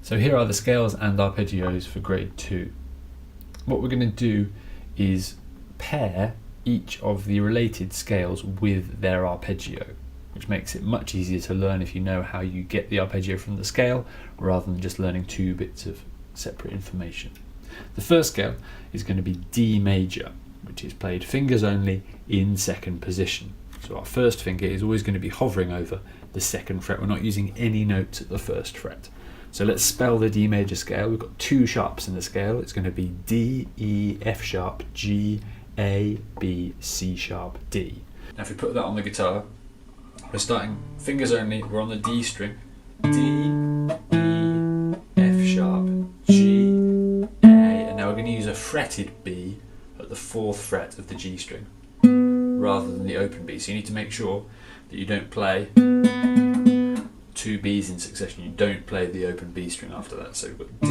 So here are the scales and arpeggios for grade 2. What we're going to do is pair each of the related scales with their arpeggio, which makes it much easier to learn if you know how you get the arpeggio from the scale rather than just learning 2 bits of separate information. The first scale is going to be D major, which is played fingers only in second position. So our first finger is always going to be hovering over the second fret. We're not using any notes at the first fret. So let's spell the D major scale. We've got 2 sharps in the scale. It's going to be D, E, F sharp, G, A, B, C sharp, D. Now if we put that on the guitar, we're starting fingers only, we're on the D string. D, E, F sharp, G, A, and now we're going to use a fretted B at the 4th fret of the G string rather than the open B. So you need to make sure that you don't play 2 Bs in succession. You don't play the open B string after that. So we've got D,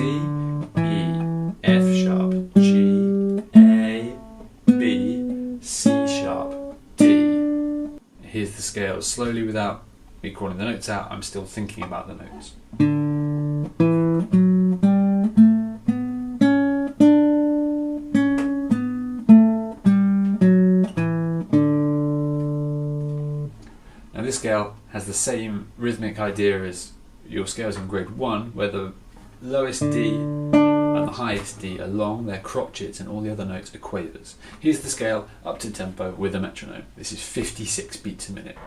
E, F sharp, G, A, B, C sharp, D. Here's the scales slowly without me calling the notes out. I'm still thinking about the notes. This scale has the same rhythmic idea as your scales in grade 1, where the lowest D and the highest D are long, they're crotchets, and all the other notes are quavers. Here's the scale up to tempo with a metronome. This is 56 beats a minute.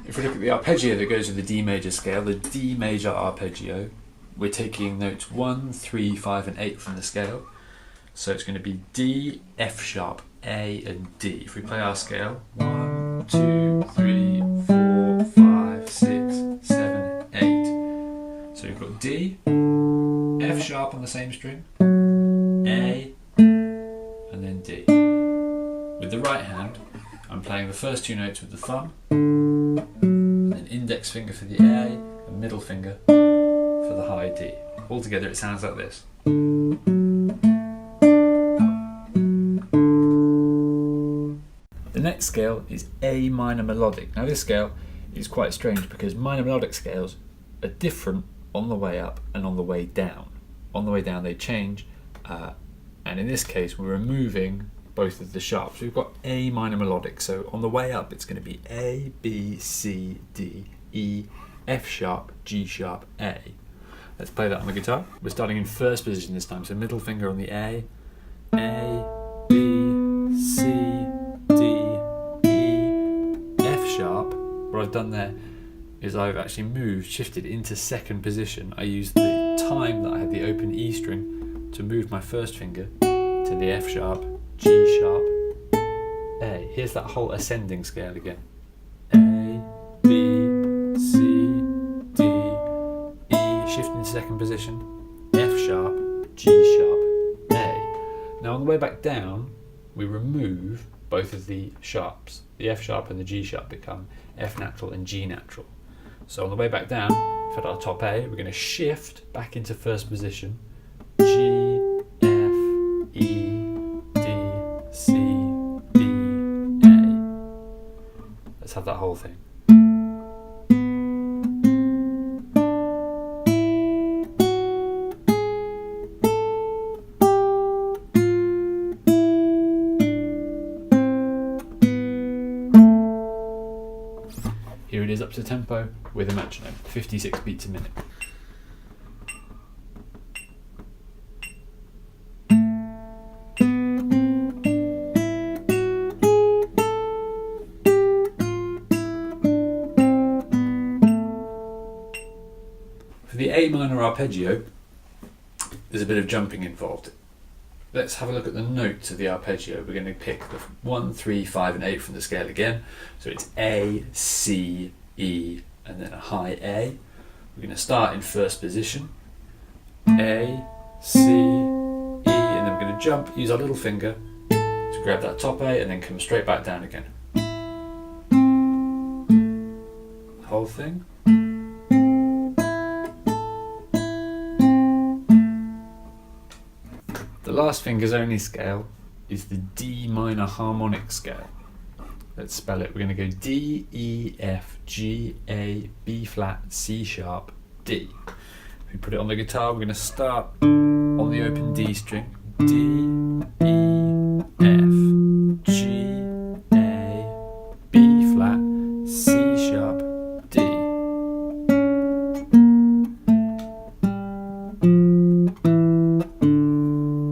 If we look at the arpeggio that goes with the D major scale, the D major arpeggio, we're taking notes 1, 3, 5 and 8 from the scale. So it's going to be D, F sharp, A and D. If we play our scale, 1, 2, 3, 4, 5, 6, 7, 8. So we've got D, F sharp on the same string, A and then D. With the right hand, I'm playing the first 2 notes with the thumb, an index finger for the A, a middle finger for the high D. Altogether it sounds like this. The next scale is A minor melodic. Now this scale is quite strange because minor melodic scales are different on the way up and on the way down. On the way down they change, and in this case we're removing both of the sharps. We've got A minor melodic, so on the way up it's going to be A, B, C, D, E, F sharp, G sharp, A. Let's play that on the guitar. We're starting in first position this time, so middle finger on the A, B, C, D, E, F sharp. What I've done there is I've actually shifted into second position. I used the time that I had the open E string to move my first finger to the F sharp, G sharp, A. Here's that whole ascending scale again. A, B, C, D, E, shift into second position, F sharp, G sharp, A. Now on the way back down, we remove both of the sharps. The F sharp and the G sharp become F natural and G natural. So on the way back down, for our top A, we're going to shift back into first position, G, F, E, C, D, A. Let's have that whole thing. Here it is up to tempo with a metronome, 56 beats a minute. For the A minor arpeggio, there's a bit of jumping involved. Let's have a look at the notes of the arpeggio. We're going to pick the 1, 3, 5 and 8 from the scale again. So it's A, C, E and then a high A. We're going to start in first position. A, C, E, and then we're going to jump, use our little finger to grab that top A and then come straight back down again. The whole thing. last fingers only scale is the D minor harmonic scale. Let's spell it. We're going to go D, E, F, G, A, B flat, C sharp, D. If we put it on the guitar, we're going to start on the open D string. D, E, F, G, A, B flat, C sharp, D.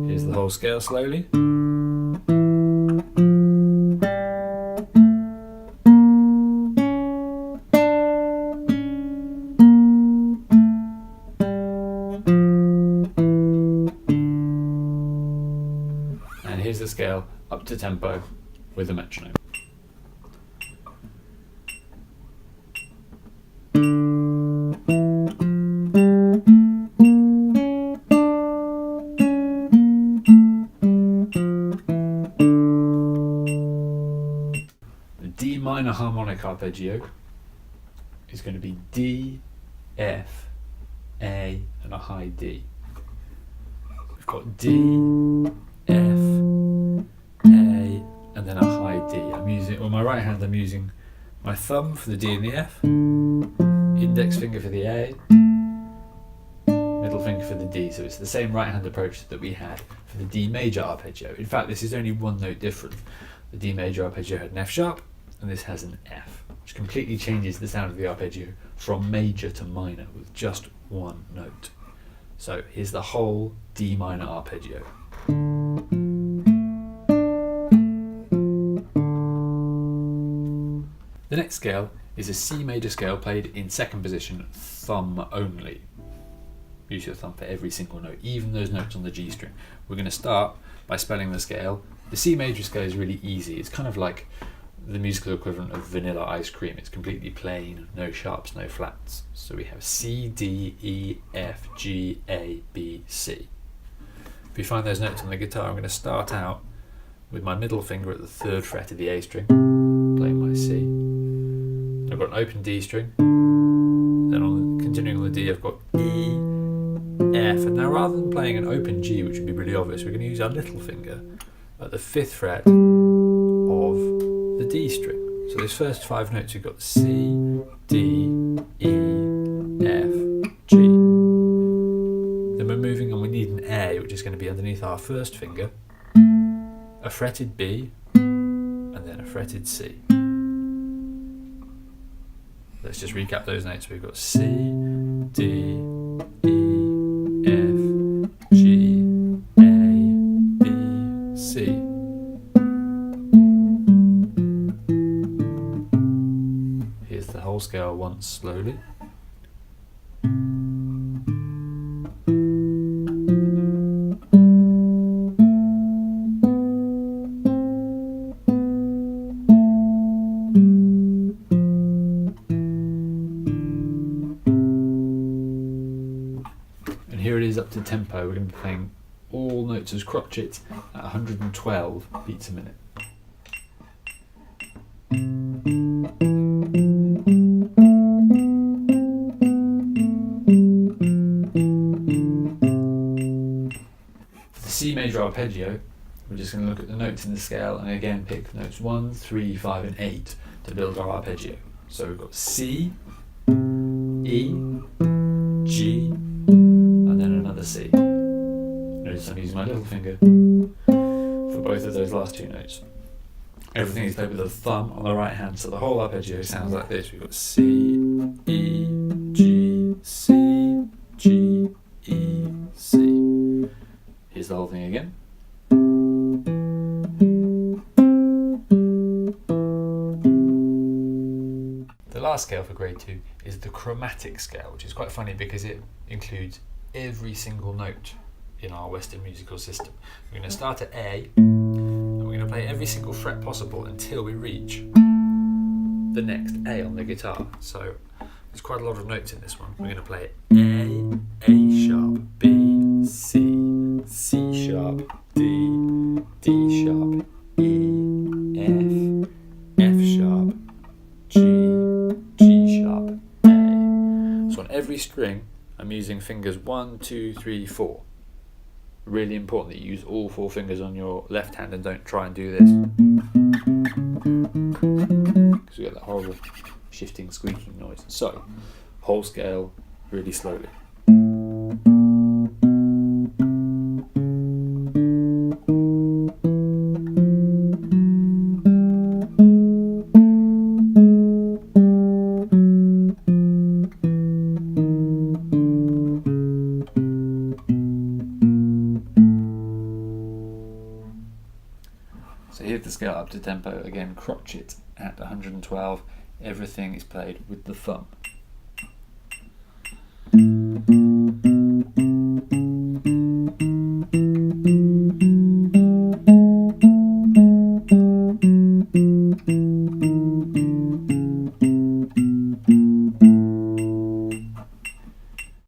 Here's the whole scale slowly. And here's the scale up to tempo with a metronome. The D minor harmonic arpeggio is going to be D, F, A, and a high D. We've got D, F, A, and then a high D. I'm using, on my right hand, I'm using my thumb for the D and the F, index finger for the A, middle finger for the D. So it's the same right hand approach that we had for the D major arpeggio. In fact, this is only one note different. The D major arpeggio had an F sharp, and this has an F, which completely changes the sound of the arpeggio from major to minor with just one note. So here's the whole D minor arpeggio. The next scale is a C major scale played in second position, thumb only. Use your thumb for every single note, even those notes on the G string. We're going to start by spelling the scale. The C major scale is really easy. It's kind of like the musical equivalent of vanilla ice cream. It's completely plain, no sharps, no flats. So we have C, D, E, F, G, A, B, C. If you find those notes on the guitar, I'm going to start out with my middle finger at the 3rd fret of the A string, playing my C. I've got an open D string. Then continuing on the D, I've got E, F, and now rather than playing an open G, which would be really obvious, we're going to use our little finger at the 5th fret of the D string. So those first 5 notes, we've got C, D, E, F, G. Then we're moving on, we need an A, which is going to be underneath our 1st finger, a fretted B, and then a fretted C. Let's just recap those notes. We've got C, D, E, F, G, A, B, C. Here's the whole scale once slowly. Here it is up to tempo. We're going to be playing all notes as crotchets at 112 beats a minute. For the C major arpeggio, we're just going to look at the notes in the scale and again pick notes 1, 3, 5 and 8 to build our arpeggio. So we've got C, E, G, and then another C. Notice I'm using my little finger for both of those last 2 notes. Everything is played with the thumb on the right hand, so the whole arpeggio sounds like this. We've got C, E, G, C, G, E, C. Here's the whole thing again. The last scale for grade 2 is the chromatic scale, which is quite funny because it includes every single note in our Western musical system. We're going to start at A, and we're going to play every single fret possible until we reach the next A on the guitar. So there's quite a lot of notes in this one. We're going to play A sharp, B, C, C sharp, D, D sharp, E, F, F sharp, G, G sharp, A. So on every string, I'm using fingers 1, 2, 3, 4. Really important that you use all 4 fingers on your left hand and don't try and do this, because you get that horrible shifting, squeaking noise. So, whole scale really slowly. So here's the scale up to tempo again, crotchet at 112. Everything is played with the thumb.